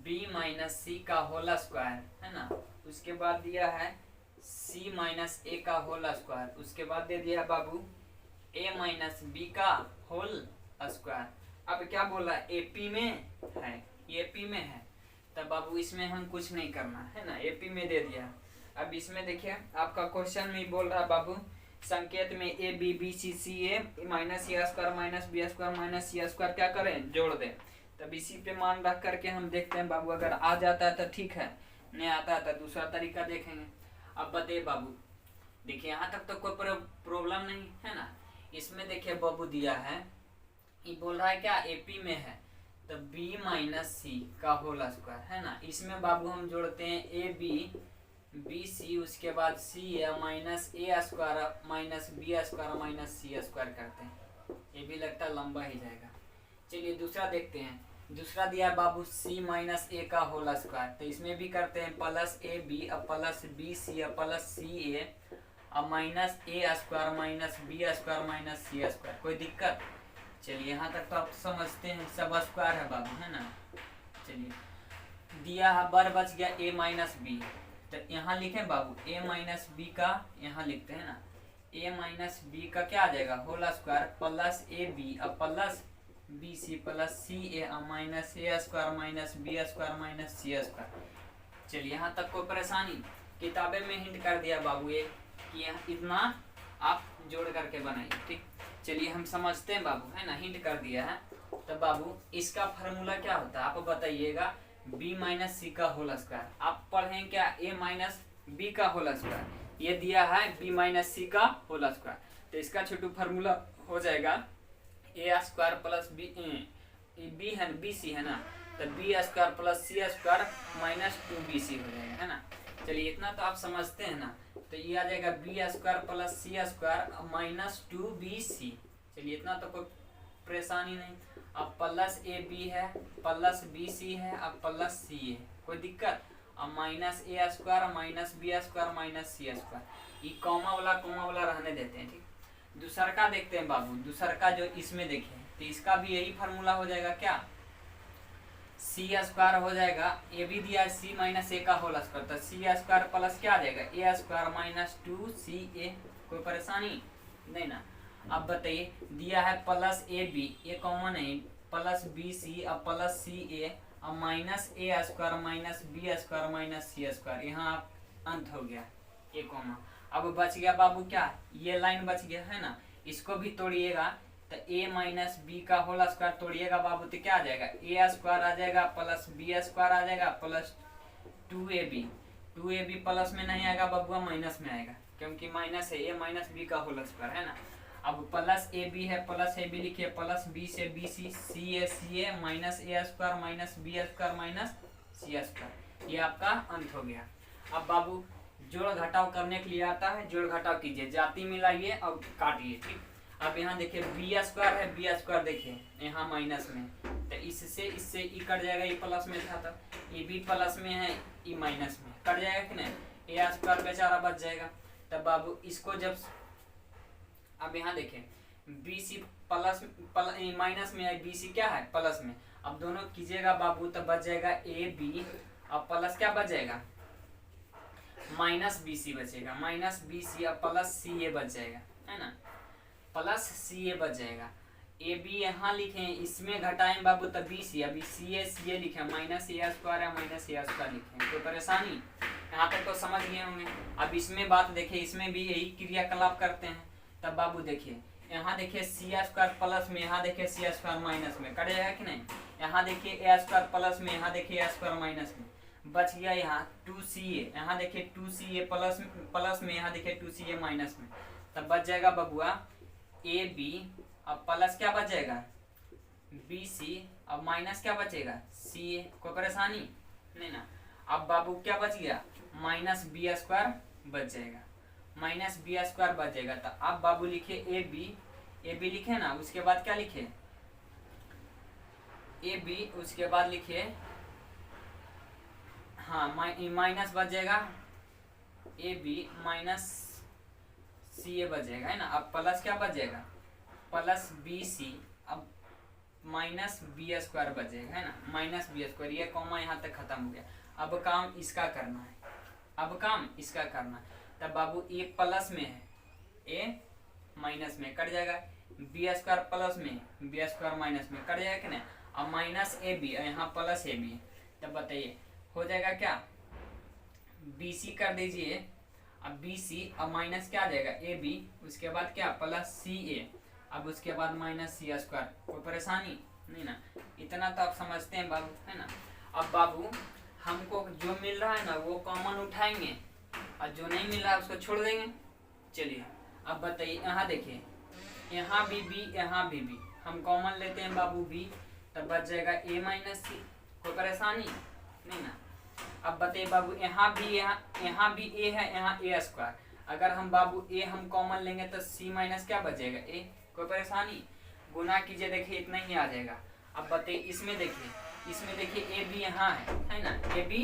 b माइनस सी का होल स्क्वायर, है ना, उसके बाद दिया है c माइनस ए का होल स्क्वायर, उसके बाद दे दिया है बाबू a माइनस बी का होल स्क्वायर। अब क्या बोला एपी में है, एपी में है, तब बाबू इसमें हम कुछ नहीं करना है ना, एपी में दे दिया। अब इसमें देखिए आपका क्वेश्चन में बोल रहा है बाबू संकेत में A B B C C A minus A square minus B square minus C square क्या करें जोड़ दें। तब इसी पे मान रख करके हम देखते हैं बाबू, अगर आ जाता है तो ठीक है, नहीं आता है तो दूसरा तरीका देखेंगे। अब बताइए बाबू, देखिए यहाँ तक तो कोई प्रॉब्लम नहीं है ना। इसमें देखिए बाबू दिया है, ये बोल रहा है क्या एपी में है, तो b माइनस सी का होल स्क्वायर, है ना। इसमें बाबू हम जोड़ते हैं ए बी बी सी, उसके बाद C minus A square minus B square minus C square करते हैं, ये भी लगता है लंबा ही जाएगा। चलिए दूसरा देखते हैं। दूसरा दिया है बाबू सी माइनस ए का होल स्क्वायर, तो इसमें भी करते हैं प्लस ए बी अब प्लस बी सी अब प्लस सी ए अब minus A square minus B square minus C square. कोई दिक्कत? चलिए यहाँ तक तो आप समझते हैं, सब स्क्वायर है बाबू, है ना। चलिए दिया है बर बच गया ए माइनस बी, तो यहाँ लिखें बाबू ए माइनस बी का, यहाँ लिखते हैं ना ए माइनस बी का क्या आ जाएगा whole square plus A B अब plus B C plus C A minus A square minus B square minus C square. चलिए यहाँ तक कोई परेशानी? किताबें में हिंट कर दिया बाबू ये कि यहाँ इतना आप जोड़ करके बनाइए, ठीक। चलिए हम समझते हैं बाबू, है ना, हिंट कर दिया है। तो बाबू इसका फार्मूला क्या होता है आप बताइएगा, b माइनस सी का होल स्क्वायर। आप पढ़ें क्या a माइनस बी का होल स्क्वायर, ये दिया है b माइनस सी का होल स्क्वायर, तो इसका छोटू फार्मूला हो जाएगा a स्क्वायर प्लस बी है बी सी, है ना, तो B square plus C square minus 2bc हो जाएगा, है ना। चलिए इतना तो आप समझते हैं ना, तो ये आ जाएगा B square plus C square minus 2bc। चलिए इतना तो कोई परेशानी नहीं। अब प्लस ए बी है प्लस बी सी है अब प्लस सी है, कोई दिक्कत? अब minus A square minus B square minus C square, ये कॉमा वाला रहने देते हैं, ठीक। दूसर का देखते हैं बाबू, दूसर का जो इसमें देखें तो इसका भी यही फार्मूला हो जाएगा, क्या सी स्क्वायर हो जाएगा, ए भी दिया है सी माइनस ए का होल स्क्वायर, तो सी स्क्वायर प्लस क्या आ जाएगा ए स्क्वायर माइनस 2ca। कोई परेशानी नहीं ना। अब बताइए दिया है प्लस ए बी, ये कॉमन है, प्लस बी सी अब प्लस सी ए अब minus A square minus B square minus C square, यहाँ अंत हो गया ये कॉमा। अब बच गया बाबू क्या, ये लाइन बच गया, है ना। इसको भी तोड़िएगा तो a माइनस बी का होल स्क्वायर तोड़िएगा बाबू तो क्या आ जाएगा a स्क्वायर आ जाएगा प्लस बी स्क्वायर आ जाएगा प्लस 2ab प्लस में नहीं आएगा बाबू, माइनस में आएगा, क्योंकि माइनस है a माइनस बी का होल स्क्वायर, है ना। अब प्लस ए बी है प्लस ए बी लिखिए प्लस बी से B C C A minus A square minus B square minus C square, ये आपका अंत हो गया। अब बाबू जोड़ घटाव करने के लिए आता है, जोड़ घटाव कीजिए, जाति मिलाइए और काटिए, ठीक। अब यहाँ देखिए बी स्क्वायर है, बी स्क्वायर देखिए यहाँ माइनस में, तो इससे ई कट जाएगा, ये प्लस में था तब, ये भी प्लस में है, ई माइनस में कट जाएगा कि नहीं, ए स्क्वायर बेचारा बच जाएगा। तब बाबू इसको जब अब यहाँ देखें बी सी प्लस माइनस में है, बी सी क्या है प्लस में, अब दोनों कीजिएगा बाबू तो बच जाएगा ए बी अब प्लस क्या बच जाएगा माइनस बी सी बचेगा, माइनस बी सी अब प्लस सी ए बच जाएगा, है ना, प्लस सी ए बच जाएगा। ए बी यहाँ लिखे, इसमें घटाएं बाबू तब बी सी, अभी सी ए लिखे माइनस ए स्क्वायर है माइनस ए स्क्वायर लिखे, कोई परेशानी? यहाँ तक तो समझ गए होंगे। अब इसमें बात देखिए, इसमें भी यही क्रियाकलाप करते हैं। तब बाबू देखिए यहाँ देखिए सी स्क्वायर प्लस में, यहाँ देखिए सी स्क्वायर माइनस में कट जाएगा कि नहीं, यहाँ देखिए ए स्क्वायर प्लस में, यहाँ देखिए ए स्क्वायर माइनस में, बच गया यहाँ 2ca, यहाँ देखिए 2ca प्लस में, यहाँ देखिए 2ca माइनस में, तब बच जाएगा बबुआ ए बी अब प्लस क्या बचेगा बी सी, अब माइनस क्या बचेगा सी ए, कोई परेशानी नहीं ना। अब बाबू क्या बच गया माइनस बी स्क्वायर बच जाएगा, माइनस बी स्क्वायर बच जाएगा। तो अब बाबू लिखे ए बी लिखे ना, उसके बाद क्या लिखे ए बी, उसके बाद लिखे हाँ माइनस बच जाएगा ए बी माइनस सी ए बच जाएगा है ना। अब प्लस क्या बच जाएगा प्लस बी सी, अब माइनस बी स्क्वायर बच जाएगा है ना, माइनस बी स्क्वायर, ये कॉमा यहाँ तक खत्म हो गया। अब काम इसका करना है, अब काम इसका करना है। तब बाबू ए प्लस में है, ए माइनस में कट जाएगा, बी स्क्वायर प्लस में बी स्क्वायर माइनस में कट जाएगा कि नहीं। अब माइनस ए बी, यहाँ प्लस ए बी है, तब बताइए हो जाएगा क्या बी सी कर दीजिए। अब बी सी, अब माइनस क्या आ जाएगा ए बी, उसके बाद क्या प्लस सी ए, अब उसके बाद माइनस सी स्क्वायर, कोई परेशानी नहीं ना। इतना तो आप समझते हैं बाबू है ना। अब बाबू हमको जो मिल रहा है ना वो कॉमन उठाएंगे और जो नहीं मिल रहा है उसको छोड़ देंगे। चलिए अब बताइए, यहाँ देखिए यहाँ भी बी यहाँ भी बी, हम कॉमन लेते हैं बाबू बी, तब बच जाएगा ए माइनस सी, कोई परेशानी नहीं ना। अब बताइए बाबू यहाँ भी ए है, यहाँ ए स्क्वायर, अगर हम बाबू ए हम कॉमन लेंगे तो सी माइनस क्या बचेगा ए, कोई परेशानी। गुना कीजिए देखिए इतना ही आ जाएगा। अब बताइए इसमें देखिए ए बी यहाँ है ना, ए बी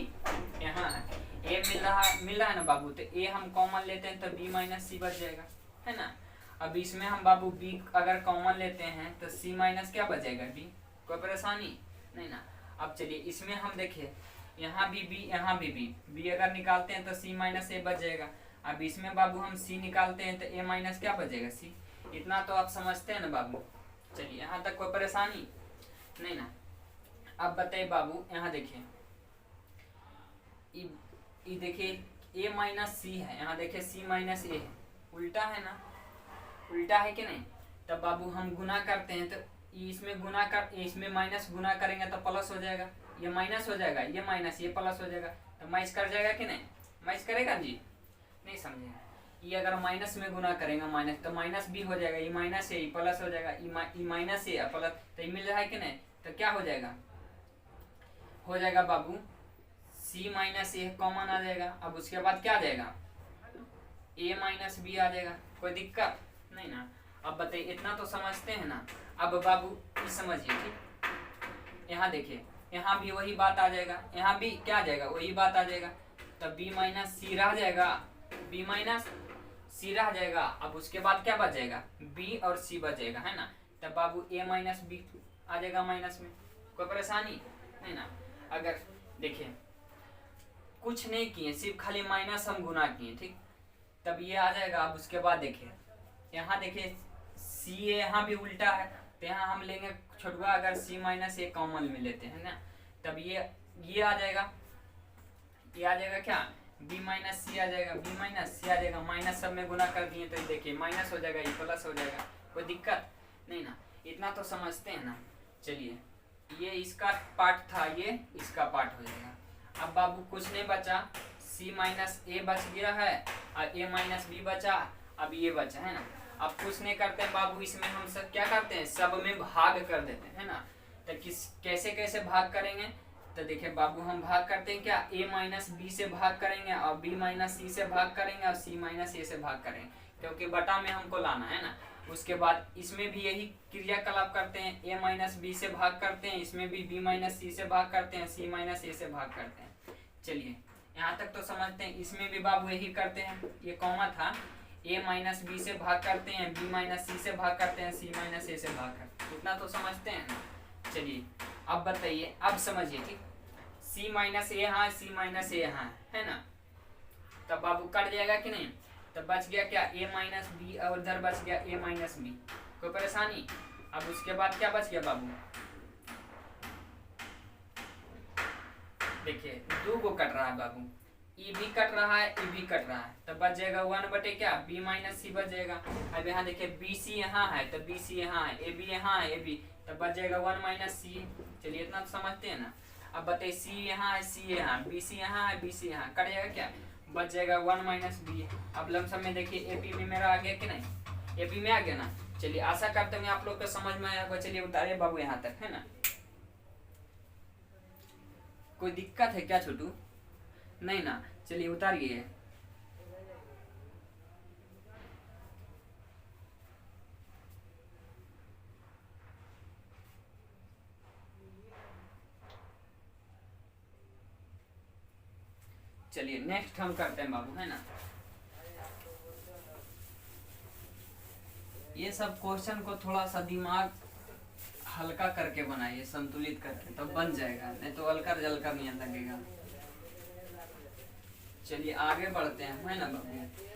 यहाँ है, ए मिल रहा है ना बाबू, तो ए हम कॉमन लेते हैं तो बी माइनस सी बच जाएगा है ना। अब इसमें हम बाबू बी अगर कॉमन लेते हैं तो सी माइनस क्या बचेगा बी, कोई परेशानी नहीं ना। अब चलिए इसमें हम देखिए यहाँ भी बी अगर निकालते हैं तो सी माइनस ए बच जाएगा। अब इसमें बाबू हम सी निकालते हैं तो ए माइनस क्या बचेगा सी। इतना तो आप समझते हैं ना बाबू। चलिए यहाँ तक कोई परेशानी नहीं ना। अब बताइए बाबू यहाँ देखिए देखिए ए माइनस सी है, यहाँ देखिए सी माइनस ए है, उल्टा है ना, उल्टा है कि नहीं। तब बाबू हम गुना करते हैं तो इसमें माइनस गुना करेंगे तो प्लस हो जाएगा, ये माइनस हो जाएगा, ये माइनस ये प्लस हो जाएगा, तो माइनस कर जाएगा कि नहीं, माइनस करेगा जी, नहीं समझेगा। ये अगर माइनस में गुना करेंगे माइनस तो माइनस भी हो जाएगा, ये माइनस है ये प्लस हो जाएगा, ये माइनस है प्लस, तो ये मिल रहा है कि नहीं। तो क्या हो जाएगा बाबू सी माइनस ए कॉमन आ जाएगा। अब उसके बाद क्या आ जाएगा ए माइनस बी आ जाएगा, कोई दिक्कत नहीं ना। अब बताइए इतना तो समझते हैं ना। अब बाबू ये समझिए ठीक, यहाँ देखिए यहाँ भी वही बात आ जाएगा, यहाँ भी क्या आ जाएगा वही बात आ जाएगा, तब बी माइनस सी रह जाएगा, बी माइनस सी रह जाएगा। अब उसके बाद क्या बच जाएगा बी और सी बचेगा है ना। तब बाबू ए माइनस बी आ जाएगा माइनस में, कोई परेशानी नहीं ना। अगर देखिए कुछ नहीं किए, सिर्फ खाली माइनस हम गुना किए ठीक, तब ये आ जाएगा। अब उसके बाद देखिए यहाँ देखिए सी ए यहाँ भी उल्टा है, तो यहाँ हम लेंगे छोटुआ, अगर सी माइनस ए कॉमन में लेते हैं ना, तब ये आ जाएगा, ये आ जाएगा क्या बी माइनस सी आ जाएगा, बी माइनस सी आ जाएगा, माइनस सब में गुना कर दिए तो देखिए माइनस हो जाएगा, ये प्लस हो जाएगा, कोई दिक्कत नहीं ना। इतना तो समझते हैं ना। चलिए ये इसका पार्ट था, ये इसका पार्ट हो जाएगा। अब बाबू कुछ नहीं बचा, सी माइनस ए बच गया है और ए माइनस बी बचा, अब ये बचा है ना। अब कुछ नहीं करते हैं बाबू, इसमें हम सब क्या करते हैं सब में भाग कर देते हैं ना। तो कैसे भाग करेंगे, तो देखिए बाबू हम भाग करते हैं क्या ए माइनस बी से भाग करेंगे और बी माइनस सी से भाग करेंगे और सी माइनस ए से भाग करेंगे, क्योंकि बटा में हमको लाना है ना। उसके बाद इसमें भी यही क्रियाकलाप करते हैं, ए माइनस बी से भाग करते हैं, इसमें भी बी माइनस सी से भाग करते हैं, सी माइनस ए से भाग करते हैं। चलिए यहाँ तक तो समझते हैं। इसमें भी बाबू यही करते हैं, ये कॉमा था, ए माइनस बी से भाग करते हैं, बी माइनस सी से भाग करते हैं, सी माइनस ए से भाग करते हैं। इतना तो समझते हैं ना। चलिए अब बताइए, अब समझिए ठीक, सी माइनस ए यहाँ, सी माइनस ए यहाँ है ना, तब बाबू कट जाएगा कि नहीं। तब बच गया क्या ए माइनस बी और उधर बच गया ए माइनस बी, कोई परेशानी। अब उसके बाद क्या बच गया बाबू, देखिए दो को कट रहा है बाबू, ई भी कट रहा है ई भी कट रहा है, तब बच जाएगा 1 बटे क्या बी माइनस सी बच जाएगा। अब यहाँ देखिए बी सी यहाँ है तो बी सी यहाँ है, ए बी यहाँ है ए बी, तब बच जाएगा 1 माइनस सी। चलिए इतना तो समझते हैं ना। अब बताइए सी यहाँ है सी यहाँ, बी सी यहाँ है बी सी यहाँ, कट जाएगा क्या बच जाएगा 1 माइनस बी। अब लमसम में देखिए ए पी भी मेरा आ गया कि नहीं, एपी में आ गया ना। चलिए आशा करते हैं आप लोग को समझ में आया होगा। चलिए उतारिए बाबू यहाँ तक, है ना। कोई दिक्कत है क्या छोटू? नहीं ना। चलिए उतारिए। चलिए नेक्स्ट हम करते हैं बाबू, है ना। ये सब क्वेश्चन को थोड़ा सा दिमाग हल्का करके बनाइए, संतुलित करके, तब बन जाएगा, नहीं तो हल्का जलका नहीं लगेगा। चलिए आगे बढ़ते हैं, है ना बाबू।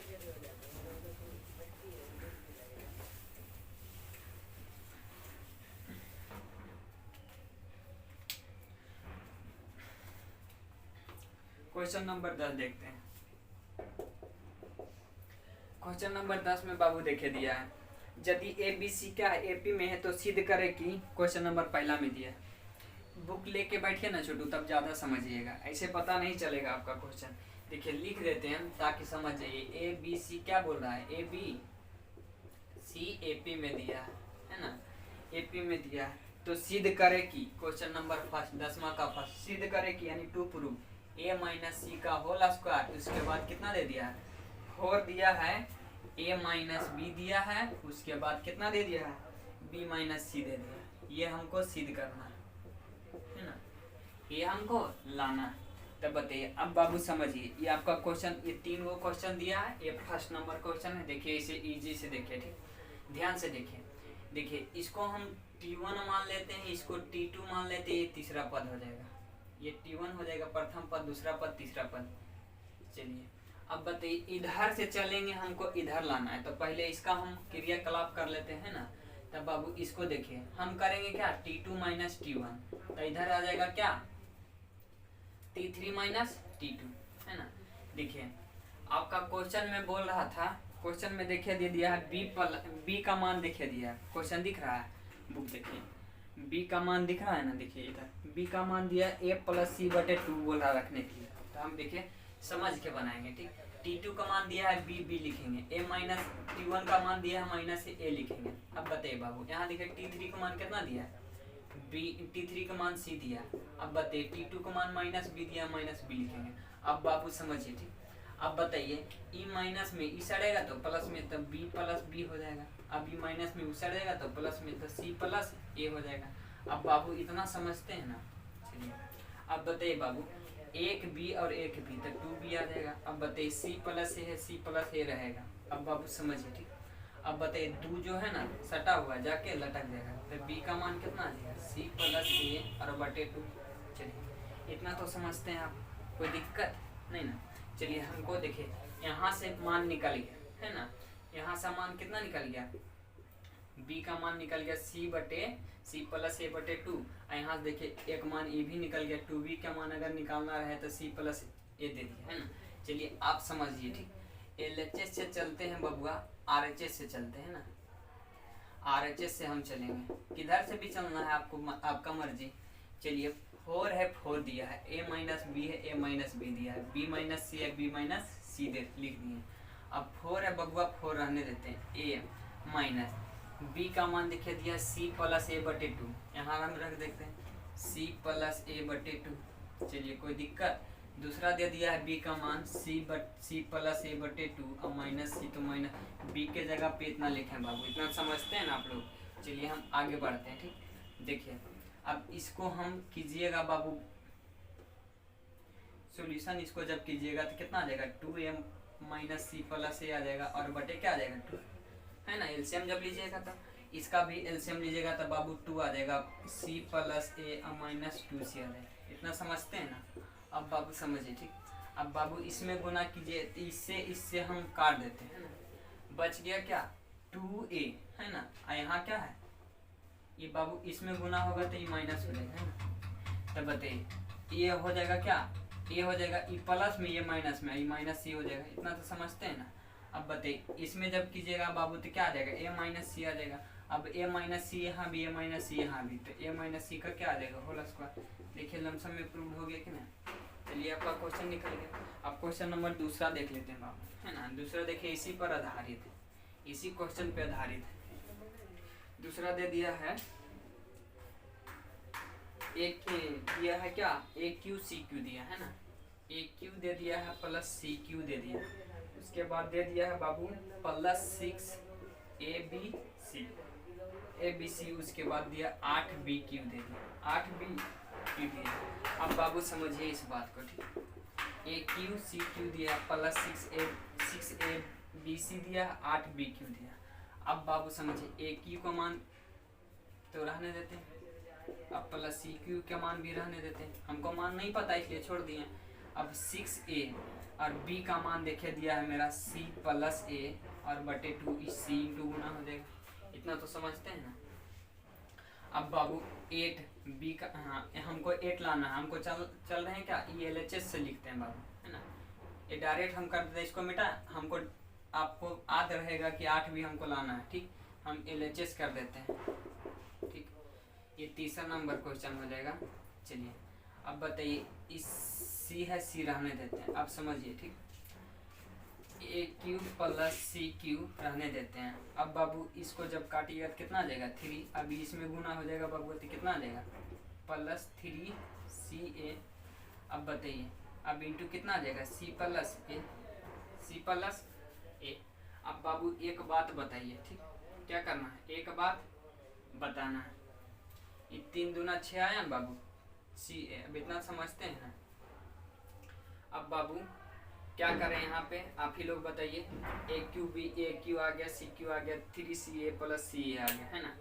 क्वेश्चन नंबर 10 देखते हैं। क्वेश्चन नंबर 10 में बाबू देखे दिया है, यदि ए बी सी क्या है एपी में है तो सिद्ध करे कि। क्वेश्चन नंबर पहला में दिया है। बुक लेके बैठिए ना छोटू, तब ज्यादा समझिएगा, ऐसे पता नहीं चलेगा आपका क्वेश्चन। देखिए लिख देते हैं ताकि समझ जाइए। ए बी सी क्या बोल रहा है, ए बी सी एपी में दिया है ना, एपी में दिया है तो सिद्ध करे कि। क्वेश्चन नंबर फर्स्ट 10वां का फर्स्ट, सिद्ध करे कि यानी टू प्रूव ए माइनस सी का होल स्क्वायर। उसके बाद कितना दे दिया है, 4 दिया है, ए माइनस बी दिया है, उसके बाद कितना दे दिया है, बी माइनस सी दे दिया है। ये हमको सिद्ध करना है ना, ये हमको लाना है। तब बताइए। अब बाबू समझिए, ये आपका क्वेश्चन, ये 3 गो क्वेश्चन दिया है। ये फर्स्ट नंबर क्वेश्चन है। देखिए इसे इजी से देखिए, ठीक, ध्यान से देखिए। देखिए इसको हम T1 मान लेते हैं, इसको T2 मान लेते हैं, ये तीसरा पद हो जाएगा। ये T1 हो जाएगा, प्रथम पद, दूसरा पद, तीसरा पद। चलिए अब बताइए, इधर से चलेंगे, हमको इधर लाना है, तो पहले इसका हम क्रियाकलाप कर लेते हैं ना। तब बाबू इसको देखिए, हम करेंगे क्या, T2 माइनस T1, तो इधर आ जाएगा क्या, T3 माइनस T2, है ना। देखिए आपका क्वेश्चन में बोल रहा था, क्वेश्चन में देखिए दे दिया है बी का मान देखिए दिया है, क्वेश्चन दिख रहा है, बुक देखिए, बी का मान दिख रहा है ना। देखिए इधर बी का मान दिया ए प्लस सी बटे 2 बोल रहा रखने के लिए, तो हम देखिए समझ के बनाएंगे, ठीक। T2 का मान दिया है बी लिखेंगे, ए माइनस T1 का मान दिया है माइनस ए लिखेंगे। अब बताइए बाबू, यहाँ देखिए T3 का मान कितना दिया है, T3 का मान सी दिया। अब बताइए T2 का मान माइनस बी दिया, माइनस बी लिखेंगे। अब बाबू समझिए, ठीक। अब बताइए ई माइनस में ई सड़ेगा तो प्लस में, तब बी प्लस बी हो जाएगा। अब ई माइनस में सड़ेगा तो प्लस में, तो सी प्लस ए हो जाएगा। अब बाबू इतना समझते हैं ना। चलिए अब बताइए बाबू, एक बी और एक बी, तो 2b आ जाएगा। अब बताइए सी प्लस ए है, सी प्लस ए रहेगा। अब बाबू समझिए, ठीक। अब बताइए 2 जो है ना सटा हुआ जाके लटक जाएगा, तो बी का मान कितना आ जाएगा, सी प्लस ए और बटे 2। चलिए इतना तो समझते हैं आप, कोई दिक्कत नहीं ना। चलिए हमको देखिए यहाँ से मान निकल गया, है ना। यहाँ से मान कितना निकल गया, बी का मान निकल गया सी प्लस ए बटे 2। यहाँ से देखिए एक मान ए भी निकल गया, 2b का मान अगर निकालना रहे तो सी प्लस ए दे दिया, है ना। चलिए आप समझिए, ठीक। LHS से चलते हैं बबुआ, RHS से चलते हैं ना। RHS से हम चलेंगे, किधर से भी चलना है आपको, आपका मर्जी। चलिए 4 है, 4 दिया है, a माइनस बी है, a माइनस बी दिया है, b माइनस सी है, b माइनस सी दे लिख दिए। अब 4 है बबुआ, 4 रहने देते हैं, a माइनस बी का मान देखिए दिया सी प्लस ए बटे 2, यहाँ हम रख देते हैं सी प्लस ए बटे 2। चलिए कोई दिक्कत। दूसरा दे दिया है बी का मान सी प्लस ए बटे 2 और माइनस सी, तो माइनस बी के जगह पे इतना लिखें बाबू, इतना समझते हैं ना आप लोग। चलिए हम आगे बढ़ते हैं, ठीक। देखिए अब इसको हम कीजिएगा बाबू सॉल्यूशन, इसको जब कीजिएगा तो कितना आ जाएगा, 2a माइनस सी प्लस ए आ जाएगा और बटे क्या आ जाएगा 2, है ना। एलसीएम जब लीजिएगा तो इसका भी एलसीएम लीजिएगा तो बाबू 2 आ जाएगा, सी प्लस ए और माइनस 2c आ जाएगा। इतना समझते हैं ना। अब बाबू समझिए, ठीक। अब बाबू इसमें गुना कीजिए, इससे हम काट देते हैं ना, बच गया क्या 2a, है ना। यहाँ क्या है, ये बाबू इसमें गुना होगा तो ये माइनस हो जाएगा, है ना। तब बताइए ये हो जाएगा क्या, ये हो जाएगा ई प्लस में, ये माइनस में, ये माइनस सी हो जाएगा। इतना तो समझते हैं ना। अब बताइए इसमें जब कीजिएगा बाबू तो क्या आ जाएगा, ए माइनस सी आ जाएगा। अब ए माइनस सी यहाँ भी, ए माइनस सी यहाँ भी, तो ए माइनस सी का क्या आ जाएगा, होल स्क्वायर। देखिए लमसम में प्रूव हो गया कि नहीं। चलिए आपका क्वेश्चन निकल गया। अब क्वेश्चन नंबर दूसरा देख लेते हैं बाबू, है ना। दूसरा देखिए इसी पर आधारित है, इसी क्वेश्चन पे आधारित है। दूसरा दे दिया है एक दिया है क्या, ए क्यू सी क्यू दिया है ना, ए क्यू दे दिया है प्लस सी क्यू दे दिया। उसके बाद दे दिया है बाबू प्लस 6 ए बी सी। उसके बाद दिया 8 बी क्यू दे दिया, 8 बी क्यू दिया। अब बाबू समझिए इस बात को, ठीक। ए क्यू सी क्यू दिया प्लस 6 ए बी सी दिया, 8 बी क्यू दिया। अब बाबू समझिए ए क्यू का मान तो रहने देते हैं, अब प्लस सी क्यू का मान भी रहने देते हैं। हमको मान नहीं पता इसलिए छोड़ दिए। अब 6a और b का मान देखे दिया है मेरा c प्लस a और बटे 2 इस c इंटू गुना हो जाएगा। इतना तो समझते हैं ना। अब बाबू 8 b का, हाँ हमको 8 लाना है, हमको चल रहे हैं क्या, ये LHS से लिखते हैं बाबू, है ना। ये डायरेक्ट हम कर देते हैं, इसको मिटा, हमको आपको याद रहेगा कि 8 भी हमको लाना है, ठीक। हम LHS कर देते हैं, ठीक। ये तीसरा नंबर क्वेश्चन हो जाएगा। चलिए अब बताइए, इस सी है, सी रहने देते हैं। अब समझिए, ठीक। ए क्यू प्लस सी क्यू रहने देते हैं। अब बाबू इसको जब काटिएगा तो कितना आ जाएगा 3। अभी इसमें गुना हो जाएगा बाबू, तो कितना आ जाएगा प्लस 3 सी ए। अब बताइए, अब इंटू कितना आ जाएगा सी प्लस ए। अब बाबू एक बात बताइए, ठीक। क्या करना है, एक बात बताना है। ये 3 दूना 6 आया ना बाबू, सी ए। अब इतना समझते हैं ना। अब बाबू क्या करें यहाँ पे, आप ही लोग बताइए। ए क्यू आ गया, सी क्यू आ गया, 3 सी ए प्लस सी ए आ गया, है ना।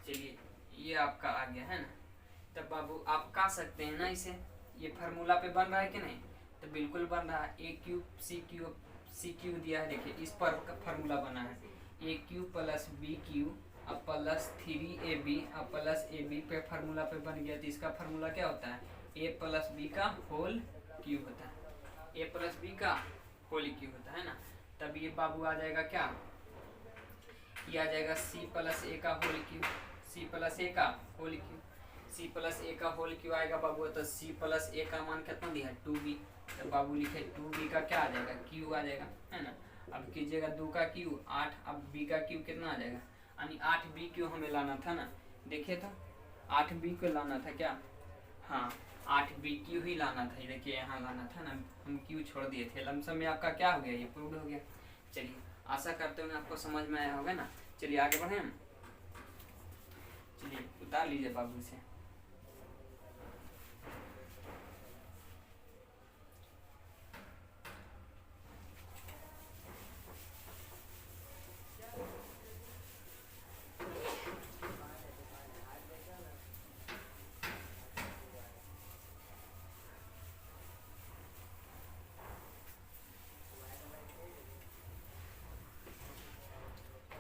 चलिए ये आपका आ गया, है ना। तब बाबू आप कह सकते हैं ना इसे, ये फार्मूला पे बन रहा है कि नहीं, तो बिल्कुल बन रहा है। ए क्यू सी क्यू दिया है, देखिए इस पर फार्मूला बना है। ए क्यू प्लस बी क्यू अब प्लस 3ab अब प्लस ए बी पे फार्मूला पे बन गया। तो इसका फार्मूला क्या होता है, ए प्लस बी का होल क्यू होता है, ए प्लस बी का होल क्यू होता है ना। तब ये बाबू आ जाएगा क्या, ये आ जाएगा सी प्लस ए का होल क्यू, सी प्लस ए का होल क्यू, सी प्लस ए का होल क्यू आएगा बाबू। तो सी प्लस ए का मान कितना दिया है 2b। तो बाबू लिखे 2b का क्या आ जाएगा क्यू आ जाएगा, है ना। अब कीजिएगा 2 का क्यू 8, अब b का क्यू कितना आ जाएगा, यानी 8b क्यू हमें लाना था ना। देखिए तो 8b को लाना था क्या, हाँ 8b क्यू ही लाना था। देखिए यहाँ लाना था ना, हम क्यू छोड़ दिए थे। लमसम में आपका क्या हो गया, ये प्रूव हो गया। चलिए आशा करते हुए आपको समझ में आया होगा ना। चलिए आगे बढ़े हम। चलिए उतार लीजिए बाबू से।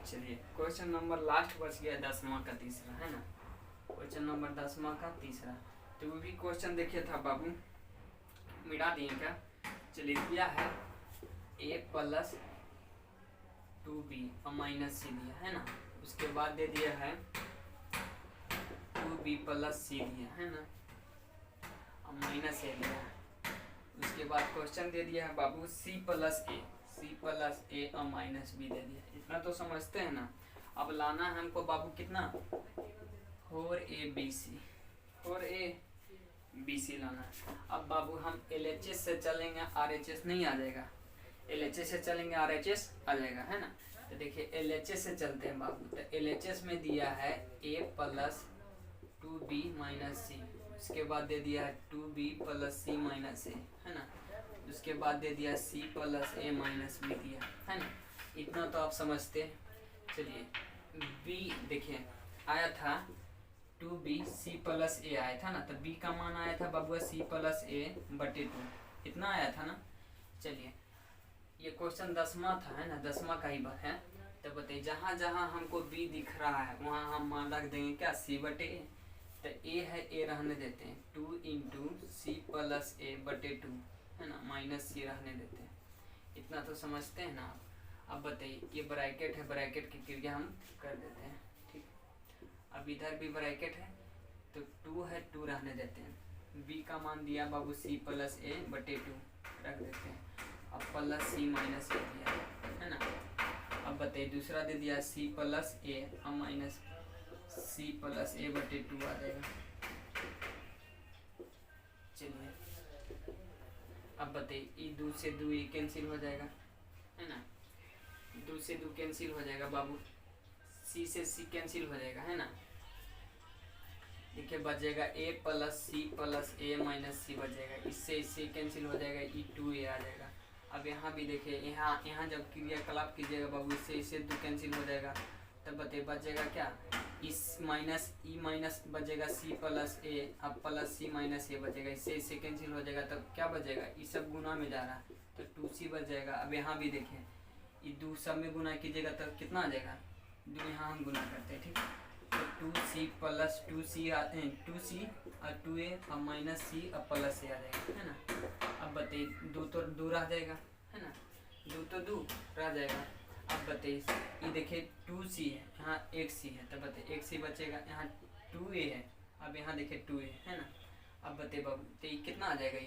चलिए क्वेश्चन नंबर लास्ट बच गया 10वां का तीसरा, है ना। क्वेश्चन नंबर 10वां का तीसरा, तो वो भी क्वेश्चन देखिए था बाबू, मिटा दिए क्या। चलिए दिया है a प्लस 2b और माइनस सी दिया है ना। उसके बाद दे दिया है 2b प्लस सी दिया है ना, और माइनस ए दिया है। उसके बाद क्वेश्चन दे दिया है बाबू सी प्लस ए और माइनस बी दे दिया। इतना तो समझते हैं ना। अब लाना है हमको बाबू कितना 4abc लाना है। अब बाबू हम LHS से चलेंगे, RHS नहीं आ जाएगा। LHS से चलेंगे RHS आ जाएगा, है ना। तो देखिए LHS से चलते हैं बाबू। तो LHS में दिया है a प्लस 2b माइनस सी। उसके बाद दे दिया है 2b प्लस सी माइनस ए, है ना। उसके बाद दे दिया c प्लस ए माइनस बी दिया, है ना। इतना तो आप समझते हैं। चलिए b देखिए आया था 2b c प्लस ए आया था ना। तो b का मान आया था बाबू c प्लस ए बटे 2, इतना आया था ना। चलिए ये क्वेश्चन 10वां था, है ना, 10वां का ही बात है। तो बताइए जहाँ जहाँ हमको b दिख रहा है वहाँ हम मान रख देंगे क्या c बटे ए। तो a है, a रहने देते हैं 2 इंटू सी प्लस ए बटे 2, है ना, माइनस सी रहने देते हैं। इतना तो समझते हैं ना आप। अब बताइए ये ब्रैकेट है, ब्रैकेट की क्रिया हम कर देते हैं, ठीक। अब इधर भी ब्रैकेट है तो 2 है, 2 रहने देते हैं। b का मान दिया बाबू c प्लस ए बटे 2, रख देते हैं। अब प्लस सी माइनस ए दिया है ना। अब बताइए दूसरा दे दिया सी प्लस ए, अब माइनस सी प्लस ए बटे 2 आ जाएगा। चलिए अब बताइए 2 से 2 ये कैंसिल हो जाएगा है ना, 2 से 2 कैंसिल हो जाएगा बाबू, सी से सी कैंसिल हो जाएगा है ना। देखिए बचेगा ए प्लस ए माइनस सी बचेगा, इससे कैंसिल हो जाएगा, ई 2a आ जाएगा। अब यहाँ भी देखिए यहाँ जब क्रियाकलाप कीजिएगा बाबू इससे 2 कैंसिल हो जाएगा, तब बताइए बचेगा क्या, इस माइनस ई माइनस बचेगा सी प्लस ए, अब प्लस सी माइनस ए बचेगा, इससे कैंसिल हो जाएगा, तब क्या बचेगा, ये सब गुना में जा रहा है तो 2c बच जाएगा। अब यहाँ भी देखिए ये 2 सब में गुना कीजिएगा तब कितना आ जाएगा, 2 यहाँ हम गुना करते हैं ठीक, तो 2c प्लस 2c और 2a और माइनस सी और प्लस ए आ जाएगा है ना। अब बताइए 2 तो 2 रह जाएगा है ना, 2 तो 2 रह जाएगा। अब बताइए ये देखिए 2c है, यहाँ 1c है, तब बताइए 1c बचेगा, यहाँ 2a है, अब यहाँ देखिए 2a है ना। अब बताइए बाबू तो ये कितना आ जाएगा,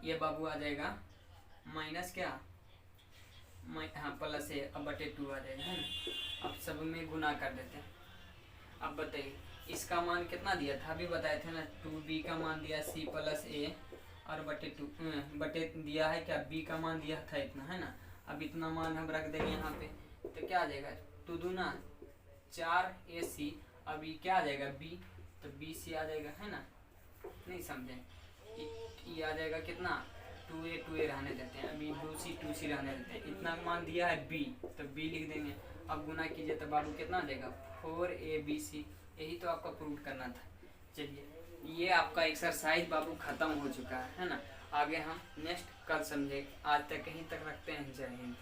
ये बाबू आ जाएगा माइनस क्या हाँ प्लस ए अब बटे 2 आ जाएगा है ना। अब सब में गुना कर देते हैं। अब बताइए इसका मान कितना दिया था, अभी बताए थे ना 2b का मान दिया c प्लस ए और बटे 2 बटे दिया है क्या, b का मान दिया था इतना है ना। अब इतना मान हम रख देंगे यहाँ पे तो क्या आ जाएगा, 2 दूना 4ac, अब ये क्या आ जाएगा b, तो bc आ जाएगा है ना। नहीं समझे, ये आ जाएगा कितना 2a रहने देते हैं, अभी 2c रहने देते हैं, इतना मान दिया है b तो b लिख देंगे। अब गुना कीजिए तो बाबू कितना आ जाएगा 4abc, यही तो आपका प्रूव करना था। चलिए ये आपका एक्सरसाइज बाबू खत्म हो चुका है ना। आगे हम नेक्स्ट कल समझे, आज तक यहीं तक रखते हैं। जय हिंद।